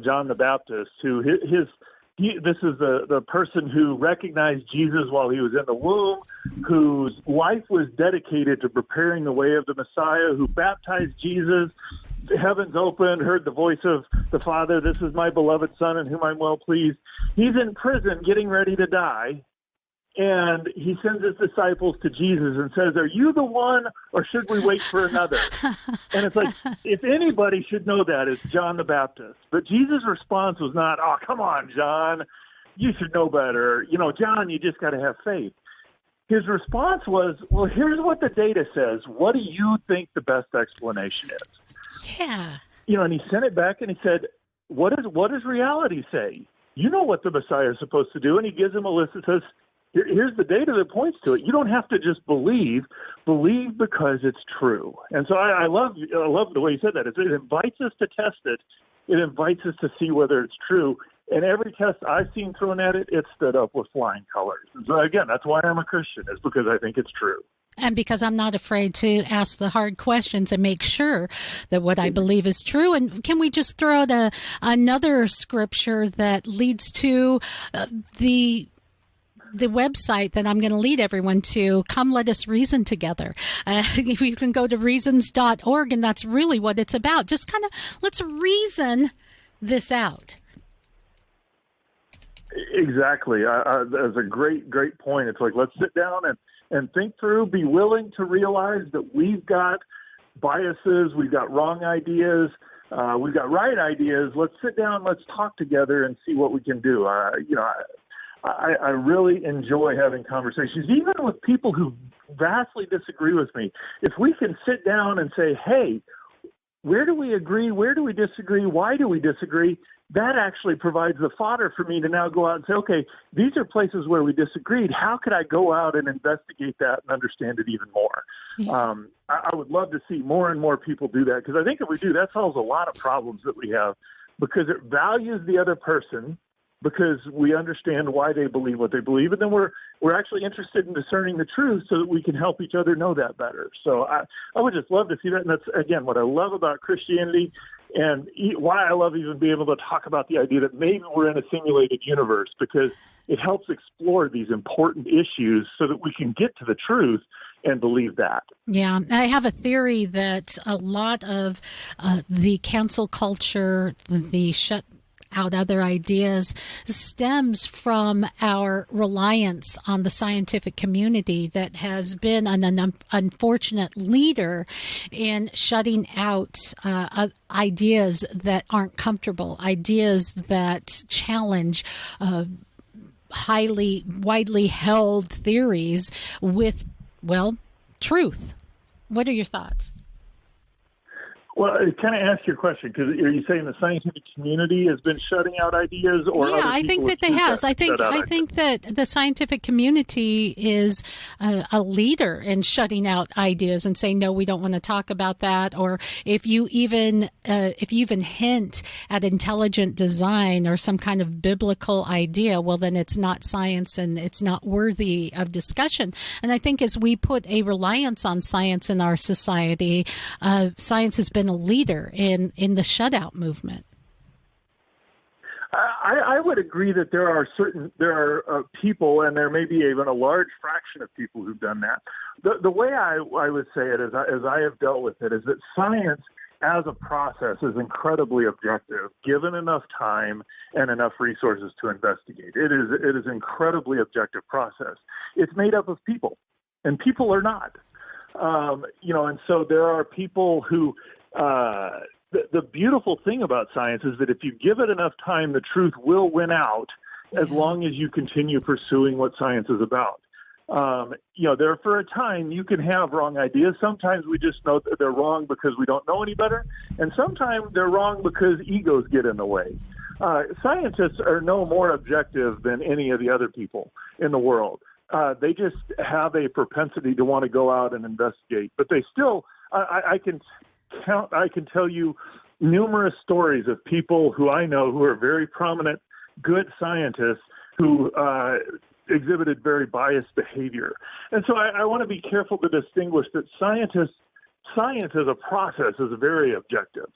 [SPEAKER 19] John the Baptist, who this is the person who recognized Jesus while he was in the womb, whose life was dedicated to preparing the way of the Messiah, who baptized Jesus. The heavens opened, heard the voice of the Father, this is my beloved Son in whom I'm well pleased. He's in prison getting ready to die. And he sends his disciples to Jesus and says, are you the one, or should we wait for another? And it's like, if anybody should know that, it's John the Baptist. But Jesus' response was not, oh, come on, John, you should know better. John, you just got to have faith. His response was, well, here's what the data says. What do you think the best explanation is?
[SPEAKER 1] Yeah.
[SPEAKER 19] And he sent it back and he said, what does reality say? You know what the Messiah is supposed to do. And he gives him a list that says, here's the data that points to it. You don't have to just believe because it's true. And so I love the way you said that. It invites us to test it. It invites us to see whether it's true. And every test I've seen thrown at it, it stood up with flying colors. And so again, that's why I'm a Christian, is because I think it's true.
[SPEAKER 1] And because I'm not afraid to ask the hard questions and make sure that what I believe is true. And can we just throw out another scripture that leads to the website that I'm going to lead everyone to? Come, let us reason together. You can go to reasons.org, and that's really what it's about. Just kind of let's reason this out.
[SPEAKER 19] Exactly. That's a great point. It's like, let's sit down and think through, be willing to realize that we've got biases, we've got wrong ideas, we've got right ideas. Let's sit down, let's talk together and see what we can do. I really enjoy having conversations, even with people who vastly disagree with me. If we can sit down and say, hey, where do we agree? Where do we disagree? Why do we disagree? That actually provides the fodder for me to now go out and say, okay, these are places where we disagreed. How could I go out and investigate that and understand it even more? Yeah. I would love to see more and more people do that, because I think if we do, that solves a lot of problems that we have, because it values the other person, because we understand why they believe what they believe, and then we're actually interested in discerning the truth so that we can help each other know that better. So I would just love to see that, and that's, again, what I love about Christianity, and why I love even being able to talk about the idea that maybe we're in a simulated universe, because it helps explore these important issues so that we can get to the truth and believe that.
[SPEAKER 1] Yeah, I have a theory that a lot of the cancel culture, the shut out other ideas, stems from our reliance on the scientific community that has been an unfortunate leader in shutting out ideas that aren't comfortable, ideas that challenge widely held theories with, well, truth. What are your thoughts?
[SPEAKER 19] Well, I kind of ask your question, because are you saying the scientific community has been shutting out ideas, or
[SPEAKER 1] yeah, I think that they has. I think that the scientific community is a leader in shutting out ideas and saying, no, we don't want to talk about that. Or if you even hint at intelligent design or some kind of biblical idea, well, then it's not science and it's not worthy of discussion. And I think as we put a reliance on science in our society, science has been a leader in the shutout movement.
[SPEAKER 19] I would agree that there are people, and there may be even a large fraction of people who've done that. The way I would say it, as I have dealt with it, is that science as a process is incredibly objective, given enough time and enough resources to investigate. It is an incredibly objective process. It's made up of people, and people are not. And so there are people who, the beautiful thing about science is that if you give it enough time, the truth will win out, as long as you continue pursuing what science is about. There for a time you can have wrong ideas. Sometimes we just know that they're wrong because we don't know any better, and sometimes they're wrong because egos get in the way. Scientists are no more objective than any of the other people in the world. They just have a propensity to want to go out and investigate, but they still, I can tell you numerous stories of people who I know who are very prominent, good scientists who exhibited very biased behavior. And so I want to be careful to distinguish that science as a process is very objective,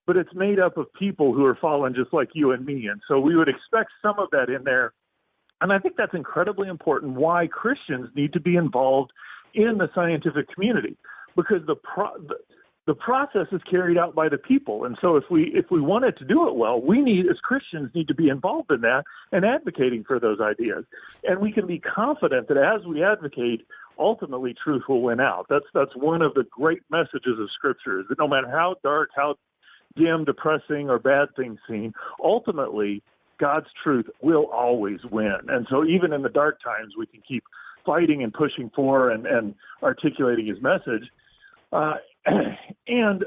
[SPEAKER 19] but it's made up of people who are fallen just like you and me. And so we would expect some of that in there. And I think that's incredibly important, why Christians need to be involved in the scientific community, because the process is carried out by the people. And so if we wanted to do it well, we as Christians need to be involved in that and advocating for those ideas. And we can be confident that as we advocate, ultimately truth will win out. That's one of the great messages of Scripture, is that no matter how dark, how dim, depressing, or bad things seem, ultimately God's truth will always win. And so even in the dark times, we can keep fighting and pushing for and articulating his message. And,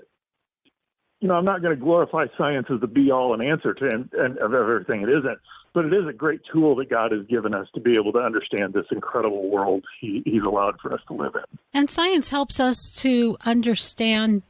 [SPEAKER 19] I'm not going to glorify science as the be-all and answer to and of everything. It isn't. But it is a great tool that God has given us to be able to understand this incredible world he's allowed for us to live in.
[SPEAKER 1] And science helps us to understand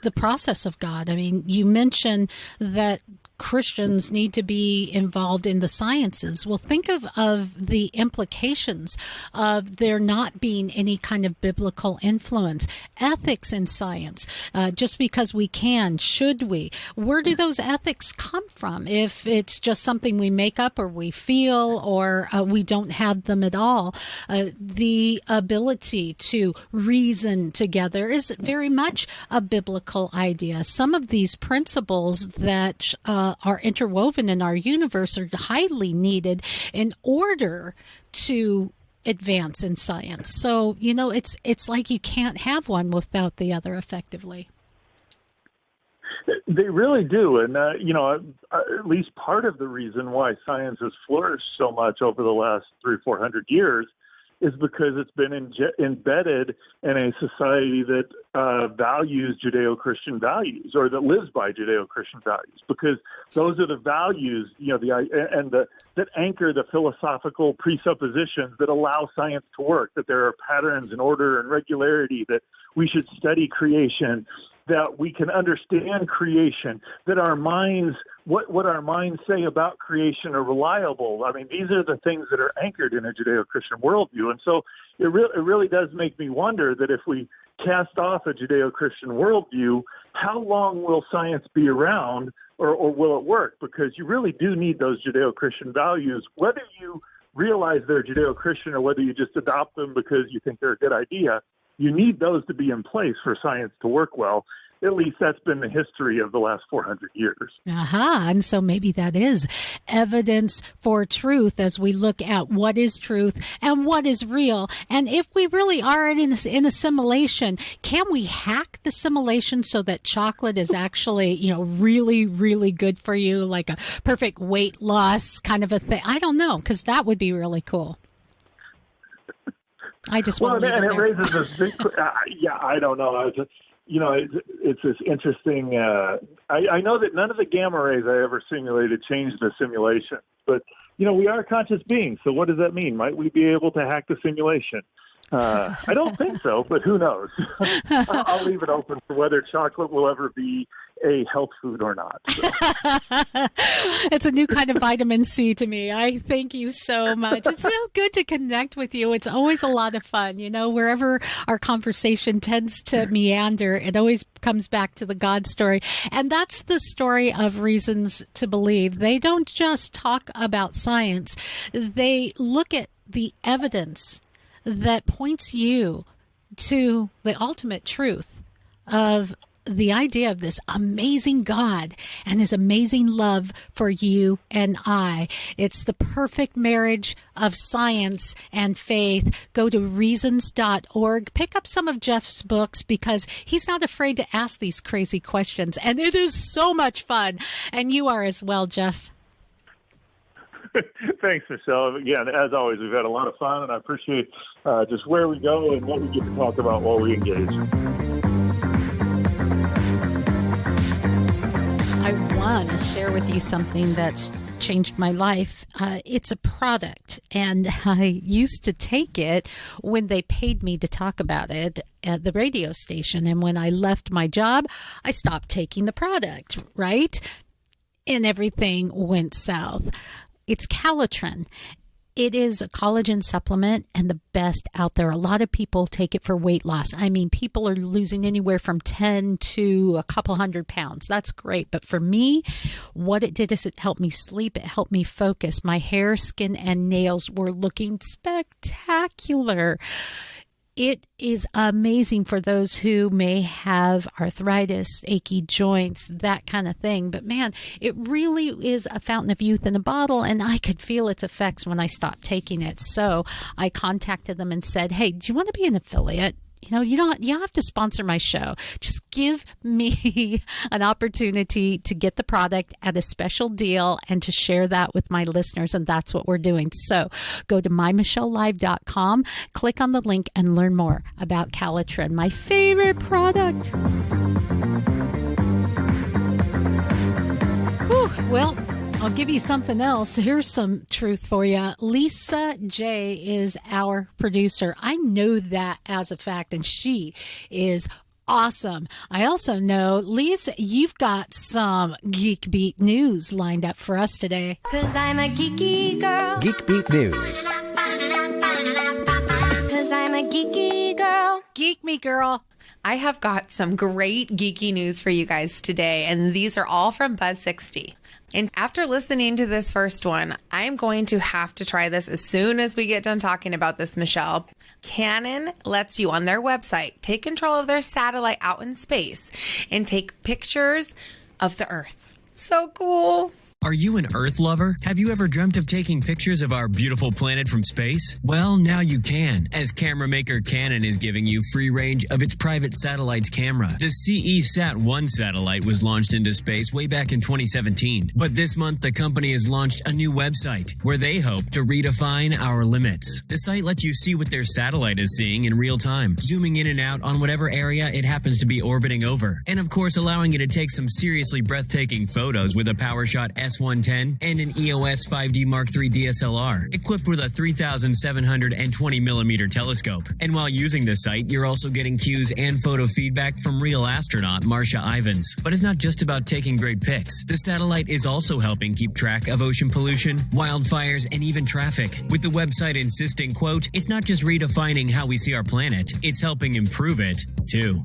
[SPEAKER 1] the process of God. I mean, you mentioned that Christians need to be involved in the sciences. Well, think of the implications of there not being any kind of biblical influence, ethics in science. Just because we can, should we? Where do those ethics come from? If it's just something we make up or we feel, or we don't have them at all, the ability to reason together is very much a biblical idea. Some of these principles that are interwoven in our universe are highly needed in order to advance in science. So, it's like you can't have one without the other effectively.
[SPEAKER 19] They really do. And, at least part of the reason why science has flourished so much over the last 300-400 years is because it's been embedded in a society that values Judeo-Christian values, or that lives by Judeo-Christian values, because those are the values, that anchor the philosophical presuppositions that allow science to work, that there are patterns and order and regularity, that we should study creation, that we can understand creation, that our minds, what our minds say about creation are reliable. I mean, these are the things that are anchored in a Judeo-Christian worldview. And so it really does make me wonder that if we cast off a Judeo-Christian worldview, how long will science be around, or will it work? Because you really do need those Judeo-Christian values, whether you realize they're Judeo-Christian or whether you just adopt them because you think they're a good idea. You need those to be in place for science to work well. At least that's been the history of the last 400 years.
[SPEAKER 1] And so maybe that is evidence for truth as we look at what is truth and what is real. And if we really are in a simulation, can we hack the simulation so that chocolate is actually, really, really good for you, like a perfect weight loss kind of a thing? I don't know, because that would be really cool. I just want to leave it there.
[SPEAKER 19] It raises this big, I don't know. It's this interesting. I know that none of the gamma rays I ever simulated changed the simulation, but we are conscious beings. So what does that mean? Might we be able to hack the simulation? I don't think so, but who knows? I'll leave it open for whether chocolate will ever be a health food or not. So.
[SPEAKER 1] It's a new kind of vitamin C to me. I thank you so much. It's so good to connect with you. It's always a lot of fun. Wherever our conversation tends to meander, it always comes back to the God story. And that's the story of Reasons to Believe. They don't just talk about science. They look at the evidence that points you to the ultimate truth of the idea of this amazing God and his amazing love for you and I. It's the perfect marriage of science and faith. Go to reasons.org. Pick up some of Jeff's books because he's not afraid to ask these crazy questions. And it is so much fun. And you are as well, Jeff.
[SPEAKER 19] Thanks, Michelle. Again, as always, we've had a lot of fun, and I appreciate just where we go and what we get to talk about while we engage.
[SPEAKER 1] I want to share with you something that's changed my life. It's a product, and I used to take it when they paid me to talk about it at the radio station. And when I left my job, I stopped taking the product, right? And everything went south. It's Calitrin. It is a collagen supplement and the best out there. A lot of people take it for weight loss. I mean, people are losing anywhere from 10 to a couple 100 pounds. That's great. But for me, what it did is it helped me sleep. It helped me focus. My hair, skin, and nails were looking spectacular. It is amazing for those who may have arthritis, achy joints, that kind of thing. But man, it really is a fountain of youth in a bottle, and I could feel its effects when I stopped taking it. So I contacted them and said, hey, do you want to be an affiliate? You don't have to sponsor my show. Just give me an opportunity to get the product at a special deal and to share that with my listeners. And that's what we're doing. So go to MyMichelleLive.com, click on the link and learn more about Calitrin, my favorite product. Whew, well, I'll give you something else. Here's some truth for you. Lisa J is our producer. I know that as a fact, and she is Awesome. I also know, Lisa, you've got some Geek Beat news lined up for us today.
[SPEAKER 20] 'Cause I'm a geeky girl.
[SPEAKER 2] Geek Beat News.
[SPEAKER 20] 'Cause I'm a geeky girl.
[SPEAKER 1] Geek me, girl.
[SPEAKER 21] I have got some great geeky news for you guys today, and these are all from Buzz 60. And after listening to this first one, I'm going to have to try this as soon as we get done talking about this, Michelle. Canon lets you on their website take control of their satellite out in space and take pictures of the Earth. So cool.
[SPEAKER 22] Are you an Earth lover? Have you ever dreamt of taking pictures of our beautiful planet from space? Well, now you can, as camera maker Canon is giving you free range of its private satellite's camera. The CE-SAT-1 satellite was launched into space way back in 2017. But this month, the company has launched a new website where they hope to redefine our limits. The site lets you see what their satellite is seeing in real time, zooming in and out on whatever area it happens to be orbiting over. And of course, allowing you to take some seriously breathtaking photos with a PowerShot S110 and an EOS 5D Mark III DSLR, equipped with a 3,720mm telescope. And while using the site, you're also getting cues and photo feedback from real astronaut Marcia Ivins. But it's not just about taking great pics. The satellite is also helping keep track of ocean pollution, wildfires, and even traffic, with the website insisting, quote, "It's not just redefining how we see our planet, it's helping improve it, too."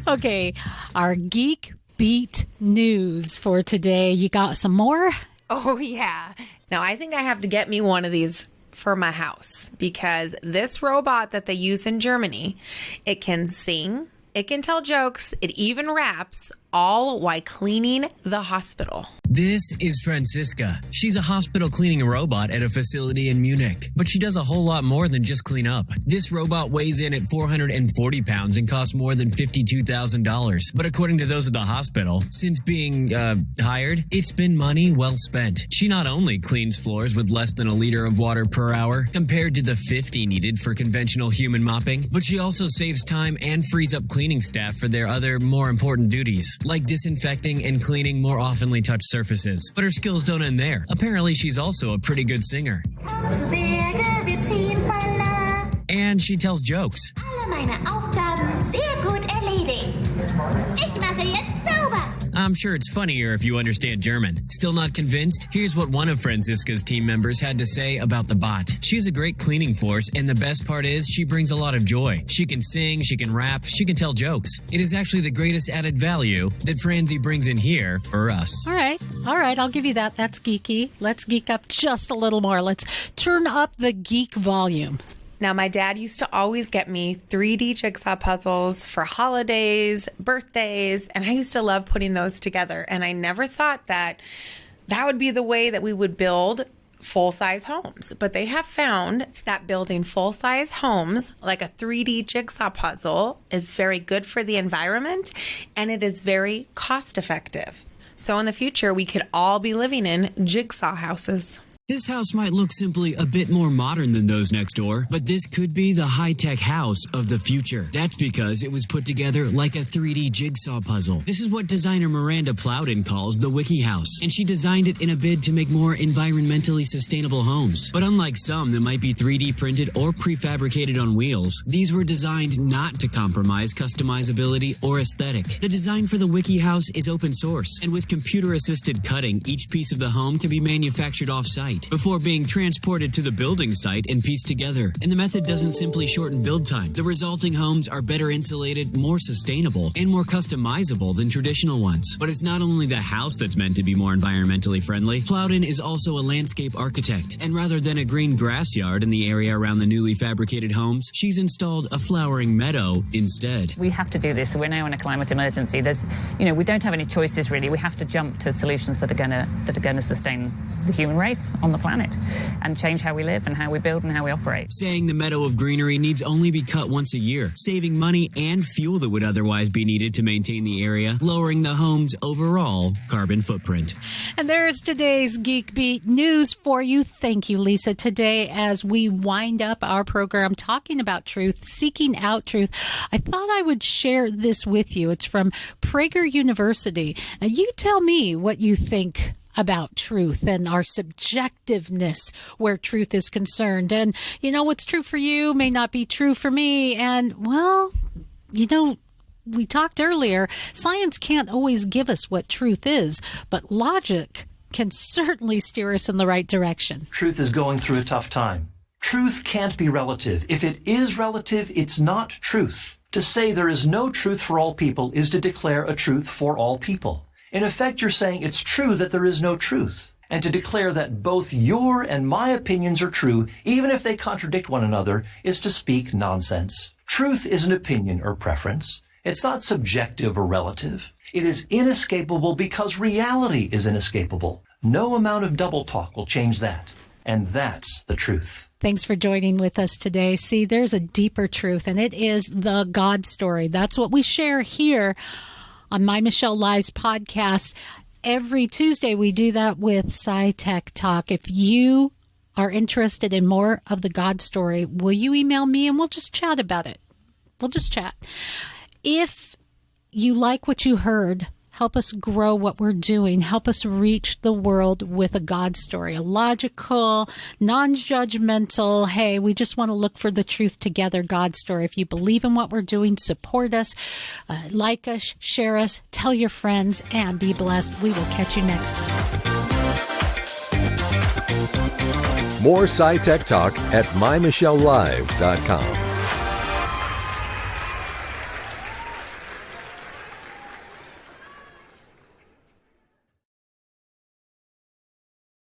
[SPEAKER 1] Okay, our Geek Beat news for today. You got some more?
[SPEAKER 21] Oh, yeah. Now, I think I have to get me one of these for my house because this robot that they use in Germany, it can sing, it can tell jokes, it even raps, all while cleaning the hospital.
[SPEAKER 22] This is Franziska. She's a hospital cleaning robot at a facility in Munich, but she does a whole lot more than just clean up. This robot weighs in at 440 pounds and costs more than $52,000. But according to those at the hospital, since being hired, it's been money well spent. She not only cleans floors with less than a liter of water per hour, compared to the 50 needed for conventional human mopping, but she also saves time and frees up cleaning staff for their other, more important duties, like disinfecting and cleaning more oftenly touched surfaces. But her skills don't end there. Apparently, she's also a pretty good singer. And she tells jokes.
[SPEAKER 20] Alle meine Aufgaben sehr gut erledigt. Ich mache jetzt sauber.
[SPEAKER 22] I'm sure it's funnier if you understand German. Still not convinced? Here's what one of Franziska's team members had to say about the bot. She's a great cleaning force, and the best part is she brings a lot of joy. She can sing, she can rap, she can tell jokes. It is actually the greatest added value that Franzi brings in here for us.
[SPEAKER 1] All right, I'll give you that. That's geeky. Let's geek up just a little more. Let's turn up the geek volume.
[SPEAKER 21] Now, my dad used to always get me 3D jigsaw puzzles for holidays, birthdays, and I used to love putting those together. And I never thought that that would be the way that we would build full-size homes. But they have found that building full-size homes, like a 3D jigsaw puzzle, is very good for the environment, and it is very cost-effective. So in the future, we could all be living in jigsaw houses.
[SPEAKER 22] This house might look simply a bit more modern than those next door, but this could be the high-tech house of the future. That's because it was put together like a 3D jigsaw puzzle. This is what designer Miranda Plowden calls the Wiki House, and she designed it in a bid to make more environmentally sustainable homes. But unlike some that might be 3D printed or prefabricated on wheels, these were designed not to compromise customizability or aesthetic. The design for the Wiki House is open source, and with computer-assisted cutting, each piece of the home can be manufactured off-site before being transported to the building site and pieced together. And the method doesn't simply shorten build time. The resulting homes are better insulated, more sustainable, and more customizable than traditional ones. But it's not only the house that's meant to be more environmentally friendly. Plowden is also a landscape architect, and rather than a green grass yard in the area around the newly fabricated homes, she's installed a flowering meadow instead.
[SPEAKER 23] We have to do this. We're now in a climate emergency. We don't have any choices really. We have to jump to solutions that are going to sustain the human race on the planet and change how we live and how we build and how we operate.
[SPEAKER 22] Saying the meadow of greenery needs only be cut once a year, saving money and fuel that would otherwise be needed to maintain the area, lowering the home's overall carbon footprint.
[SPEAKER 1] And there's today's Geek Beat news for you. Thank you, Lisa. Today, as we wind up our program talking about truth, seeking out truth, I thought I would share this with you. It's from Prager University. Now, you tell me what you think about truth and our subjectiveness where truth is concerned. And, what's true for you may not be true for me. And, we talked earlier, science can't always give us what truth is, but logic can certainly steer us in the right direction.
[SPEAKER 3] Truth is going through a tough time. Truth can't be relative. If it is relative, it's not truth. To say there is no truth for all people is to declare a truth for all people. In effect, you're saying it's true that there is no truth. And to declare that both your and my opinions are true, even if they contradict one another, is to speak nonsense. Truth is an opinion or preference. It's not subjective or relative. It is inescapable because reality is inescapable. No amount of double talk will change that. And that's the truth.
[SPEAKER 1] Thanks for joining with us today. See, there's a deeper truth, and it is the God story. That's what we share here on MyMichelleLive's podcast. Every Tuesday, we do that with SCI TECH TALK. If you are interested in more of the God story, will you email me and we'll just chat about it? We'll just chat. If you like what you heard, help us grow what we're doing. Help us reach the world with a God story, a logical, non-judgmental, hey, we just want to look for the truth together God story. If you believe in what we're doing, support us, like us, share us, tell your friends, and be blessed. We will catch you next time.
[SPEAKER 2] More SCI Tech Talk at MyMichelleLive.com.